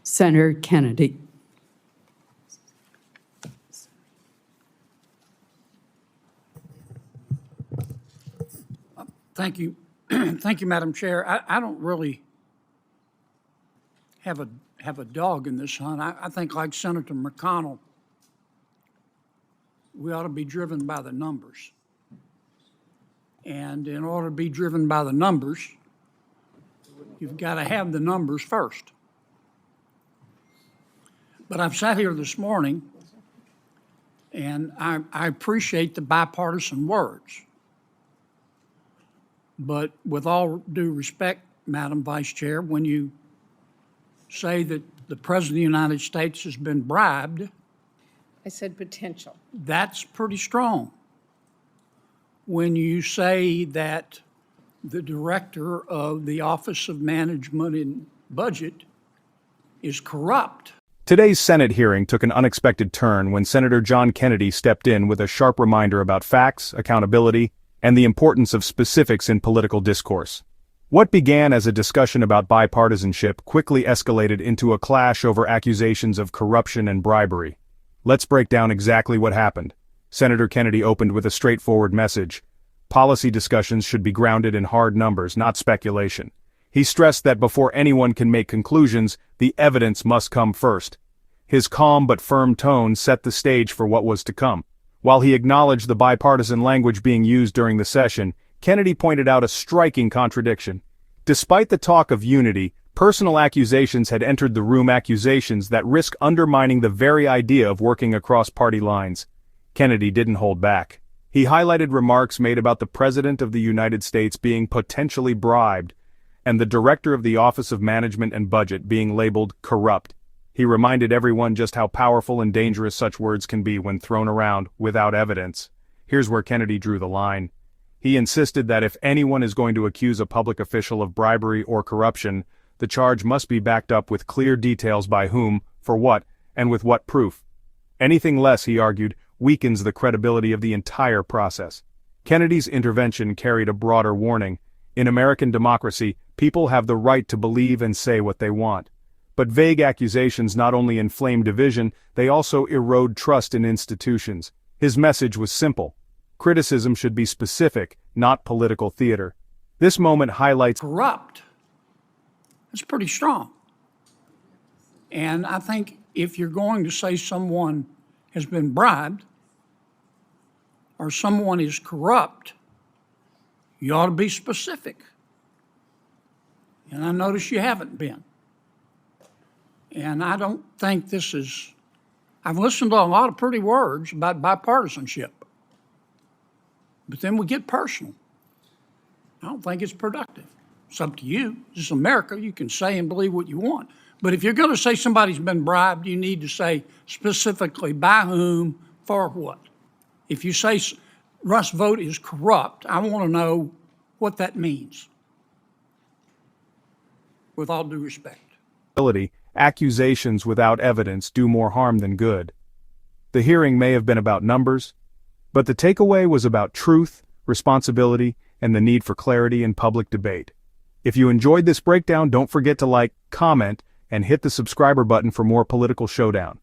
Senator Kennedy. Thank you. Thank you, Madam Chair. I don't really have a dog in this hunt. I think, like Senator McConnell, we ought to be driven by the numbers. And in order to be driven by the numbers, you've got to have the numbers first. But I've sat here this morning, and I appreciate the bipartisan words. But with all due respect, Madam Vice Chair, when you say that the President of the United States has been bribed, I said potential. that's pretty strong. When you say that the director of the Office of Management and Budget is corrupt. Today's Senate hearing took an unexpected turn when Senator John Kennedy stepped in with a sharp reminder about facts, accountability, and the importance of specifics in political discourse. What began as a discussion about bipartisanship quickly escalated into a clash over accusations of corruption and bribery. Let's break down exactly what happened. Senator Kennedy opened with a straightforward message. Policy discussions should be grounded in hard numbers, not speculation. He stressed that before anyone can make conclusions, the evidence must come first. His calm but firm tone set the stage for what was to come. While he acknowledged the bipartisan language being used during the session, Kennedy pointed out a striking contradiction. Despite the talk of unity, personal accusations had entered the room, accusations that risk undermining the very idea of working across party lines. Kennedy didn't hold back. He highlighted remarks made about the President of the United States being potentially bribed, and the Director of the Office of Management and Budget being labeled corrupt. He reminded everyone just how powerful and dangerous such words can be when thrown around without evidence. Here's where Kennedy drew the line. He insisted that if anyone is going to accuse a public official of bribery or corruption, the charge must be backed up with clear details by whom, for what, and with what proof. Anything less, he argued, weakens the credibility of the entire process. Kennedy's intervention carried a broader warning. In American democracy, people have the right to believe and say what they want. But vague accusations not only inflame division, they also erode trust in institutions. His message was simple. Criticism should be specific, not political theater. This moment highlights Corrupt. That's pretty strong. And I think if you're going to say someone has been bribed or someone is corrupt, you ought to be specific. And I notice you haven't been. And I don't think this is, I've listened to a lot of pretty words about bipartisanship, but then we get personal. I don't think it's productive. It's up to you. This is America. You can say and believe what you want. But if you're going to say somebody's been bribed, you need to say specifically by whom, for what. If you say Russ Vogt is corrupt, I want to know what that means, with all due respect. accusations without evidence do more harm than good. The hearing may have been about numbers, but the takeaway was about truth, responsibility, and the need for clarity in public debate. If you enjoyed this breakdown, don't forget to like, comment, and hit the subscriber button for more political showdown.